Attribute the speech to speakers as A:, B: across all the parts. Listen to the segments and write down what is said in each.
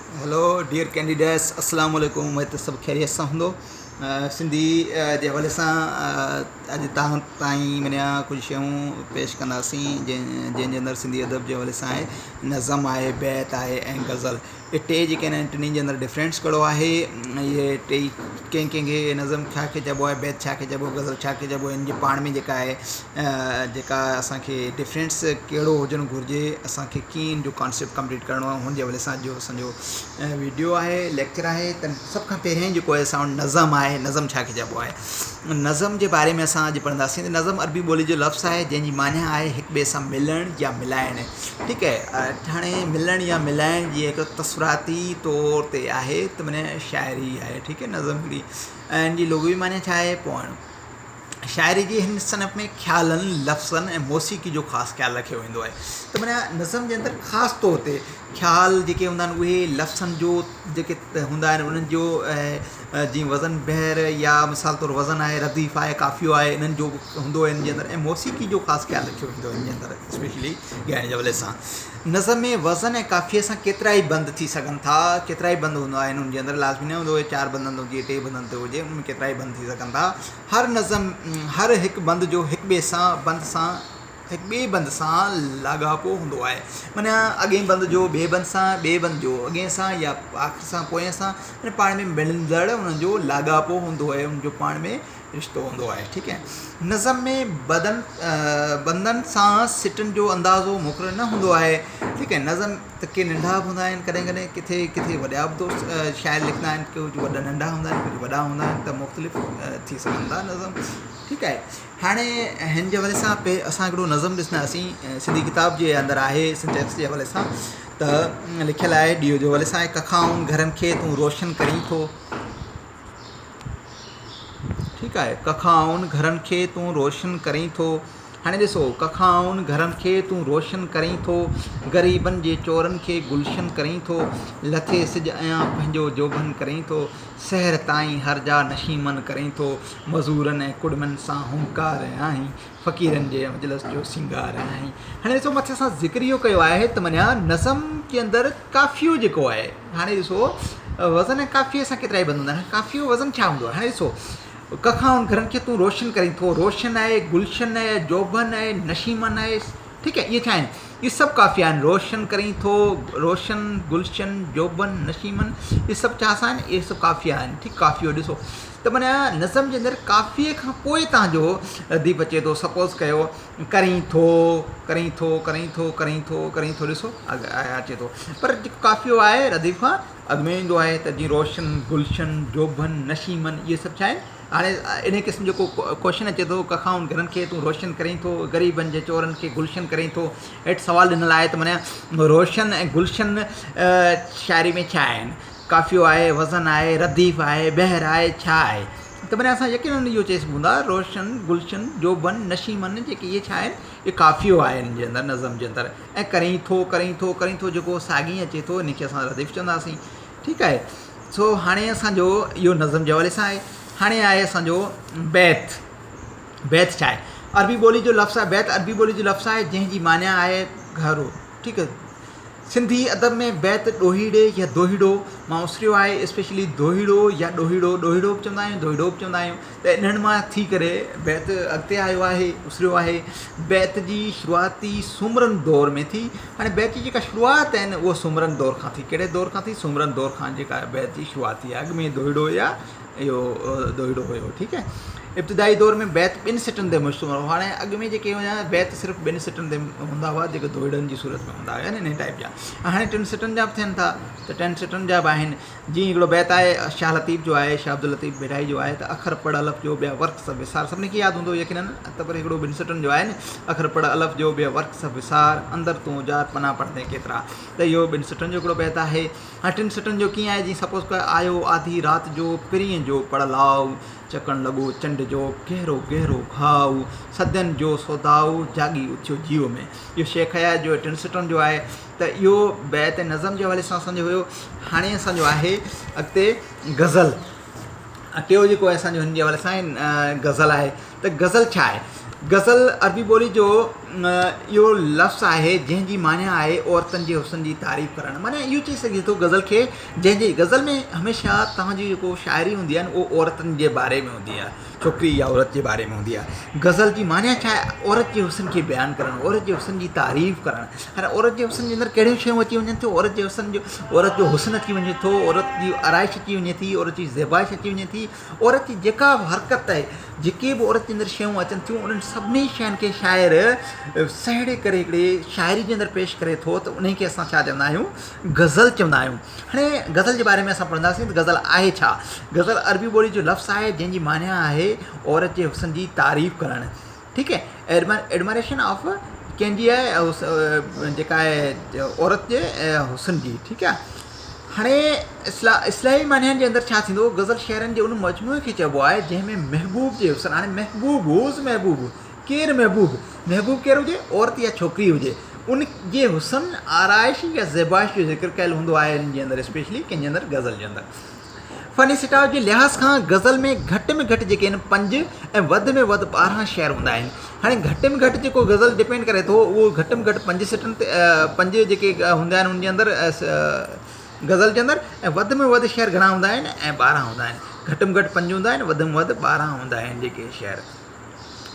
A: Hello dear candidates, अस्सलाम वालेकुम। उम्मीद है सब खैरियत सां हूंदो। सिंधी जे हवाले सां अॼु तव्हां ताईं माना कुझु शयूं पेश कंदासीं जंहिंजे अंदरि सिंधी अदब जे हवाले सां आहे नज़म आहे, बैत आहे ऐं गज़ल। इहे टे जेके आहिनि टिनी जे अंदरि डिफरेंस कहिड़ो आहे। इहे टे कंहिंखे नज़म छा खे चइबो आहे, बैत छा खे चइबो आहे, गज़ल छा खे चइबो आहे, इन जे पाण में जेका आहे जेका असांखे डिफरेंस कहिड़ो हुजणु घुरिजे, असांखे कीअं इन जो कॉन्सेप्ट कंप्लीट करिणो आहे, हुनजे हवाले सां जो असांजो वीडियो आहे, लेक्चर आहे। त सभ खां पहिरियों जेको आहे असां वटि नज़म आहे। नज़म छा खे चइबो आहे? नज़म जे बारे में असां अॼु पढ़ंदासीं। त नज़म अरबी ॿोली जो लफ़्ज़ आहे जंहिंजी माना आहे हिक ॿिए सां मिलणु या मिलाइणु। ठीकु आहे। हाणे मिलणु या मिलाइण जी हिकु तसुराती तौर ते आहे, त माना शाइरी आहे। ठीकु आहे। नज़म हिकिड़ी ऐं इन जी लुग़वी माना छा आहे? पोइणु। शाइरी जी हिन सनफ़ में ख़्यालनि, लफ़्ज़नि ऐं मौसीक़ी जो ख़ासि ख़्यालु रखियो वेंदो आहे। त माना नज़म जे अंदरि ख़ासि तौर ते ख़्याल जेके हूंदा आहिनि उहे लफ़्ज़नि जो जेके हूंदा आहिनि उन्हनि जो जीअं वज़न बहर या मिसाल तौरु वज़न आहे, रदीफ़ आहे, काफ़ियो आहे, इन्हनि जो हूंदो आहे इन जे अंदरि। ऐं मौसीक़ी जो ख़ासि ख़्यालु रखियो वेंदो आहे इन जे अंदरि, स्पेशली ॻाइण जे हवाले सां। नज़म में वज़न ऐं काफ़िए सां केतिरा ई बंद थी सघनि था, केतिरा ई बंद हूंदा आहिनि उनजे अंदरि। लाज़मी न हूंदो आहे 4 बंदनि ते हुजे, 2 बंदनि ते हुजे, उन में केतिरा ई बंद थी सघनि था। हर नज़म हर हिकु बंद जो हिक ॿिए सां हिक ॿिए बंद सां लाॻापो हूंदो आहे। माना अॻे बंद जो ॿिए बंद सां, ॿिए बंद जो अॻे सां या आख़िर सां, पोएं सां, माना पाण में मिलंदड़ उन्हनि जो लाॻापो हूंदो आहे, उनजो पाण में रिश्तो हूंदो आहे। ठीकु आहे। नज़म में बंदनि सां सिटनि जो अंदाज़ो मुक़ररु न हूंदो आहे। ठीकु आहे। नज़म त के नंढा बि हूंदा आहिनि, कॾहिं कॾहिं किथे वॾा बि दोस्त शाइर लिखंदा आहिनि, कुझु वॾा नंढा हूंदा आहिनि, कुझु वॾा हूंदा आहिनि, त मुख़्तलिफ़ थी सघनि था नज़म। ठीकु आहे। हाणे हिन जे हवाले सां असां हिकिड़ो नज़म ॾिसंदासीं, सिंधी किताब जे अंदरि आहे, सिंटेक्स जे हवाले सां। त लिखियलु आहे, ॾींहं जो हवाले सां आहे, कखाउनि घरनि खे तूं रोशन करीं थो। ठीकु आहे। कखाउनि घरनि खे तूं रोशन करीं थो। हाणे ॾिसो, कखाउनि घरनि खे तूं रोशन करीं थो, ग़रीबनि जे चोरनि खे गुलशन करीं थो, लथे सिॼ अयां पंहिंजो जोबन करीं थो, सहर ताईं हर जा नशीमन करीं थो, मज़ूरनि ऐं कुड़मनि सां हुंकार आहीं, फ़क़ीरनि जे मजलिस जो सिंगार आहीं। हाणे ॾिसो, मथे सां ज़िक्र इहो कयो आहे त माना नज़म जे अंदरि काफ़ियो जेको आहे, हाणे ॾिसो वज़न ऐं काफ़िए सां केतिरा ई बंद हूंदा आहिनि। काफ़ियो वज़न छा हूंदो आहे? हाणे ॾिसो, कखाउनि घरनि खे तूं रोशन करीं थो, रोशन आहे, गुलशन आहे, जोबन आहे, नशीमन आहे। ठीकु आहे। इहे छा आहिनि? इहे सभु काफ़िया आहिनि। रोशन करीं थो, रोशन, गुलशन, जोबन, नशीमन, इहे सभु छा सां आहिनि? इहे सभु काफ़िया आहिनि। ठीकु। काफ़ियो ॾिसो त माना नज़म जे अंदरि काफ़िए खां पोइ तव्हांजो रदीफ़ अचे थो। सपोज़ कयो, करीं थो, करीं थो, करीं थो, करीं थो, करीं थो, ॾिसो अचे थो। पर जेको काफ़ियो आहे रदीफ़ खां अॻु में ईंदो आहे। त जीअं रोशन, गुलशन, जोबन, नशीमन, इहे सभु छा आहिनि? हाणे इन क़िस्म जो क्वेश्चन अचे थो, कखाउनि घरनि खे तूं रोशन करीं थो, ग़रीबनि जे चोरनि खे गुलशन करीं थो। हेठि सुवालु ॾिनल आहे त माना रोशन ऐं गुलशन शाइरी में छा आहिनि? काफ़ियो आहे, वज़न आहे, रदीफ़ आहे, बहर आहे, छा आहे? त माना असां यकीनन इहो चई सघूं था, रोशन, गुलशन, जोबन, नशीमन जेके इहे छा आहिनि? इहे काफ़ियो आहे हिन जे अंदरि, नज़म जे अंदरि। ऐं करीं थो, करीं थो, करीं थो जेको साॻी अचे थो, इनखे असां रदीफ़ चवंदासीं। ठीकु आहे। सो हाणे असांजो इहो नज़म जे हवाले सां आहे। हाणे आहे असांजो बैत। बैत छा आहे? अरबी ॿोली जो लफ़्ज़ आहे। बैत अरबी ॿोली जो लफ़्ज़ आहे जंहिंजी माना आहे घरो। ठीकु आहे। सिंधी अदब में बैत ॾोहीड़े या दोहीड़ो मां उसिरियो आहे, स्पेशली दोहीड़ो या ॾोहीड़ो बि चवंदा आहियूं, दोहीड़ो बि चवंदा आहियूं। त इन्हनि मां थी करे बैत अॻिते आयो आहे, उसिरियो आहे। बैत जी शुरूआती सुमरन दौर में थी। हाणे बैत जी जेका शुरूआत आहिनि उहा सुमरन दौर खां थी। कहिड़े दौर खां थी? सुमरन दौर खां जेका बैत जी शुरूआत थी आहे। अॻु में दोहीड़ो या इहो दोहीड़ो हुयो। ठीकु आहे। इब्तिदाई दौर में बैत 2 सिटनि ते मुश्तमिल हो। हाणे अॻु में जेके हुया बैत सिर्फ़ु 2 सिटनि ते हूंदा हुआ, जेके दोहीड़नि जी सूरत में हूंदा हुआ, इन टाइप जा। हाणे 3 सिटनि जा बि थियनि था, त 10 सिटनि जा बि आहिनि। जीअं हिकिड़ो बैत आहे शाह लतीफ़ जो आहे, शाह अब्दुल लतीफ़ बेडाई जो आहे, त अखर पढ़ अलफ़ जो ॿिया वर्क सब विसार। सभिनी खे यादि हूंदो यकीनन, त पर हिकिड़ो 2 सिटनि जो आहे न, अखर पढ़ अलफ़ जो ॿिया वर्क सब विसार, अंदरि तूं जार पना पढ़ंदे केतिरा। त इहो 2 सिटनि जो हिकिड़ो बैत आहे। हाणे 3 सिटनि जो कीअं आहे? जीअं सपोज़ कर, आयो आधी राति जो पिरीअ जो पढ़ लाउ, चकण लॻो चंड जो गहरो गहरो घाव, सदन जो सौदाउ जागी उथियो जीव में। इहो शेख हयात जो 3 सिटनि जो आहे। त इहो बैत नज़म जे हवाले सां असांजो हुयो। हाणे असांजो आहे अॻिते गज़ल। टियों जेको आहे असांजो हिन जे हवाले सां गज़ल आहे। त गज़ल छा आहे? गज़ल अरबी ॿोली जो इहो लफ़्ज़ आहे जंहिंजी माना आहे औरतुनि जे हुस्न जी तारीफ़ करणु। माना इहो चई सघे थो गज़ल खे, जंहिंजी गज़ल में हमेशह तव्हांजी जेको शाइरी हूंदी आहे न उहो औरतुनि जे बारे में हूंदी आहे, छोकिरी या औरत जे बारे में हूंदी आहे। गज़ल जी माना छा आहे? औरत जे हुस्न खे बयानु करणु, औरत जे हुस्न जी तारीफ़ करणु। हाणे औरत जे हुस्न जे अंदरि कहिड़ियूं शयूं अची वञनि थियूं? औरत जे हुस्न जो, औरत जो हुस्न अची वञे थो, औरत जी आराइश अची वञे थी, औरत जी ज़ेबाइश अची वञे थी। औरत जी जेका बि हरकत आहे, जेके बि औरत जे अंदरि शयूं अचनि थियूं, उन्हनि सभिनी शयुनि खे शाइर सहेड़े करे हिकिड़े शाइरी जे अंदरि पेश करे थो, त उन खे असां छा चवंदा आहियूं? गज़ल चवंदा आहियूं। हाणे गज़ल जे बारे में असां पढ़ंदासीं त गज़ल आहे छा? गज़ल अरबी ॿोली जो लफ़्ज़ आहे जंहिंजी माना आहे औरत जे हुस्न जी तारीफ़ करणु। ठीकु आहे, एडमायरेशन ऑफ कंहिंजी आहे? जेका आहे औरत जे हुस्न जी। ठीकु आहे, हाणे इस्लाही माननि जे अंदरि छा थींदो? गज़ल शाइरनि जे उन मजमूए खे चइबो आहे जंहिंमें महबूब जे हुस्न, हाणे महबूब हुज़ महबूब, केरु महबूब? महबूब केरु हुजे? औरत या छोकिरी हुजे, उन जे हुस्न, आराइश या ज़ेबाइश जो ज़िक्र कयलु हूंदो आहे हिन जे अंदरि, स्पेशली कंहिंजे अंदरि? गज़ल जे अंदरि। फ़नी सिटाव जे लिहाज़ खां गज़ल में घटि जेके आहिनि 5 ऐं वधि में वधि 12 शेर हूंदा आहिनि। हाणे घटि में घटि जेको गज़ल डिपेंड करे थो उहो घटि में घटि 5 सिटनि ते 5 जेके हूंदा आहिनि उनजे अंदरि गज़ल जे अंदरि, ऐं वधि में वधि शेर घणा हूंदा आहिनि? ऐं 12 हूंदा आहिनि। घटि में घटि 5 हूंदा आहिनि, वधि में वधि 12 हूंदा आहिनि जेके शेर।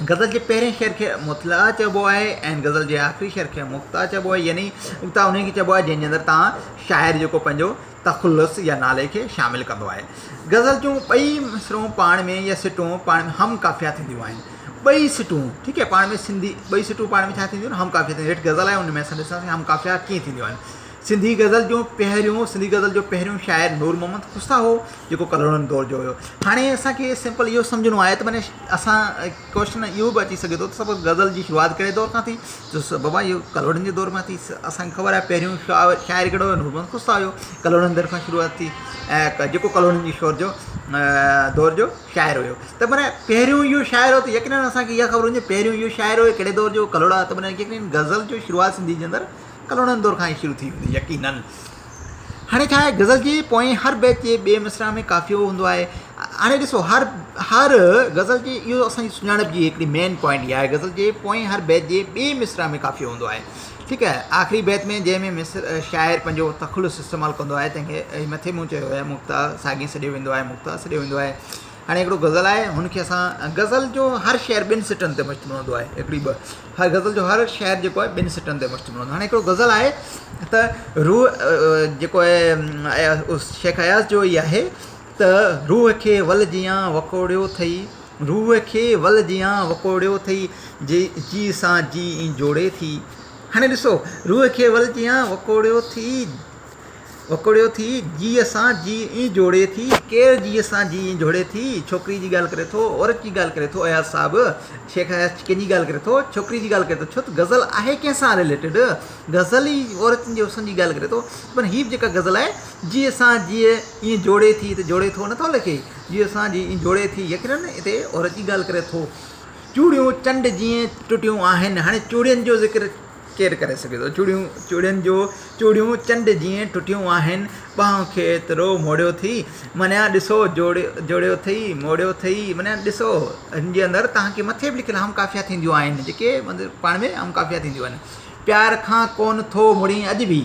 A: गज़ल जे पहिरें शेर खे मुतला चइबो आहे ऐं गज़ल जे आख़िरी शेर खे मुक्ता चइबो आहे, यानी मुक्ता उन खे चइबो आहे जंहिंजे अंदरि तव्हां शाइर जेको पंहिंजो तख़ुलुस या नाले खे शामिलु कंदो आहे। गज़ल जूं ॿई मिसरूं पाण में या सिटूं पाण में हम काफ़िया थींदियूं आहिनि। ॿई सिटूं, ठीकु आहे, पाण में सिंधी ॿई सिटूं पाण में छा थींदियूं आहिनि? हम काफ़िया थींदियूं। हेठि गज़ल आहे, उन में असां ॾिसांसीं हम काफ़िया कीअं थींदियूं आहिनि। सिंधी गज़ल जो पहिरियों शाइर नूर मोहम्मद ख़ुस्ता हो, जेको कलोड़नि दौर जो हुयो। हाणे असांखे सिंपल इहो सम्झणो आहे त माने असां क्वेश्चन इहो बि अची सघे थो त सभु गज़ल जी शुरूआति कहिड़े दौर खां थी? त बाबा इहो कलोड़नि जे दौर मां थी। असांखे ख़बर आहे पहिरियों शाइर कहिड़ो हुयो? नूर मोहम्मद ख़ुस्ता हुयो, कलोड़नि दौर खां शुरूआति थी, ऐं जेको कलोड़नि जी शोर जो दौर जो शाइर हुयो। त माना पहिरियों इहो शाइर हो, त यकीनन असांखे इहा ख़बर हुजे पहिरियों इहो शाइर हुयो कहिड़े दौर जो? कलोड़ा। त माना यकीनन गज़ल जो शुरूआति सिंधी जे अंदरि कलोड़नि दौर खां ई शुरू थी वेंदी, यकीनन। हाणे छा आहे? गज़ल जे पोएं हर बैत जे ॿिए मिसरा में काफ़ियो हूंदो आहे। हाणे ॾिसो, हर गज़ल जे, इहो असांजी सुञाणप जी हिकिड़ी मेन पॉइंट इहा आहे, गज़ल जे पोएं हर बैत जे ॿिए मिसरा में काफ़ियो हूंदो आहे। ठीकु आहे, आख़िरी बैत में जंहिंमें शाइर पंहिंजो तख़ुलुस इस्तेमालु कंदो आहे, तंहिंखे मथे मूं चयो आहे मुक्ता साॻी सॾियो वेंदो आहे, मुक्ता सॾियो वेंदो आहे। हाणे हिकिड़ो गज़ल आहे, हुनखे असां गज़ल जो हर शेर 2 सिटनि ते मुश्तमिल हूंदो आहे, हिकिड़ी हर गज़ल जो हर शेर जेको आहे 2 सिटनि ते मुश्तमिल हूंदो आहे। हाणे हिकिड़ो गज़ल आहे त रूह जेको आहे शेख अयाज़ जो ई आहे त रूह खे वल जियां वकोड़ियो अथई, रूह खे वल जियां वकोड़ियो अथई, जी सां जी जोड़े थी। हाणे ॾिसो, रूह खे वल जियां वकोड़ियो थी, जीअ सां जी जोड़े थी। केरु जीअ सां जी जोड़े थी? छोकिरी जी ॻाल्हि करे थो, औरत जी ॻाल्हि करे थो अयाज़ साहिबु। शेख अयाज़ कंहिंजी ॻाल्हि करे थो? छोकिरी जी ॻाल्हि करे थो। छो त गज़ल आहे कंहिंसां रिलेटेड? गज़ल ई औरतुनि जे हुस्न जी ॻाल्हि करे थो। पर हीअ जेका गज़ल आहे, जीअ सां जीअं ईअं जोड़े थी, त जोड़े थो नथो लिखे, जीअं सां जी ईअं जोड़े थी, यकीनन हिते औरत जी ॻाल्हि करे थो। चूड़ियूं चंड जीअं टुटियूं आहिनि। हाणे चूड़ियुनि जो ज़िक्र केरु करे सघे थो? चूड़ियूं चंड जीअं टुटियूं आहिनि, ॿाहुं खे एतिरो मोड़ियो थी। माना ॾिसो, जोड़ियो अथई, मोड़ियो अथई। माना ॾिसो, हिन जे अंदरि तव्हांखे मथे बि लिखियलु हम काफ़िया थींदियूं आहिनि, जेके पाण में हम काफ़िया थींदियूं आहिनि। प्यार खां कोन थो मुड़ी अॼु बि,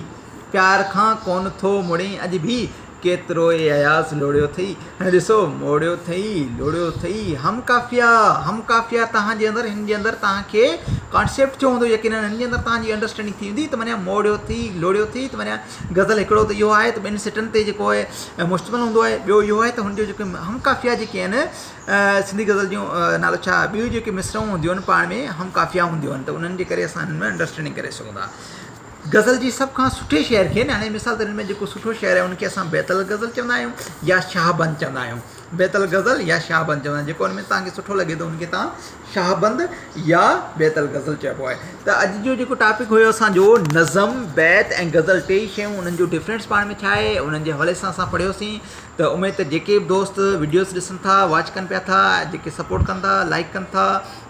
A: प्यार खां कोन थो मुड़ी अॼु बि, केतिरो ई अयाज़ लोड़ियो अथई। हाणे ॾिसो, मोड़ियो अथई, हम काफ़िया तव्हांजे अंदरि, हिन जे अंदरि तव्हांखे कॉन्सेप्ट जो हूंदो, यकीनन हिन जे अंदरि तव्हांजी अंडरस्टैंडिंग थी वेंदी। त माना मोड़ियो थी, लोड़ियो थी, त माना गज़ल हिकिड़ो त इहो आहे त 2 सिटनि ते जेको आहे मुश्तमिल हूंदो आहे। ॿियो इहो आहे त हुनजो जेके हम काफ़िया जेके आहिनि, सिंधी गज़ल जूं नालो छा, ॿियूं जेके मिसरूं हूंदियूं आहिनि पाण में हम काफ़िया हूंदियूं आहिनि, त उन्हनि जे करे असां हिन में अंडरस्टैंडिंग करे सघूं था। गज़ल जी सभ खां सुठे शेर खे, हाणे मिसाल त हिन में जेको सुठो शेर आहे उनखे असां बैतल गज़ल चवंदा आहियूं या शाहबंद चवंदा आहियूं। बैतल गज़ल या शाहबंद चवंदा आहियूं, जेको हुन में तव्हांखे सुठो लॻे थो उनखे तव्हां शाहबंद या बैतल गज़ल चइबो आहे। त अॼु जो जेको टॉपिक हुयो असांजो, नज़म, बैत ऐं गज़ल, 3 शयूं, उन्हनि जो डिफरेंस पाण में छा आहे, उन्हनि जे हवाले सां असां पढ़ियोसीं। त उमेद त जेके बि दोस्त वीडियोस ॾिसनि था, वॉच कनि पिया था, जेके सपोर्ट कनि था, लाइक कनि था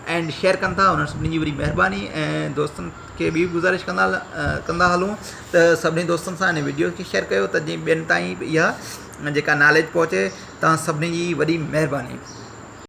A: एंड शेयर कनि था, उन्हनि सभिनी जी वरी महिरबानी। ऐं दोस्तनि खे बि गुज़ारिश कंदा हलूं त सभिनी दोस्तनि सां हिन वीडियो खे शेयर कयो, त जीअं ॿियनि ताईं इहा जेका नॉलेज पहुचे। तव्हां सभिनी जी वॾी महिरबानी।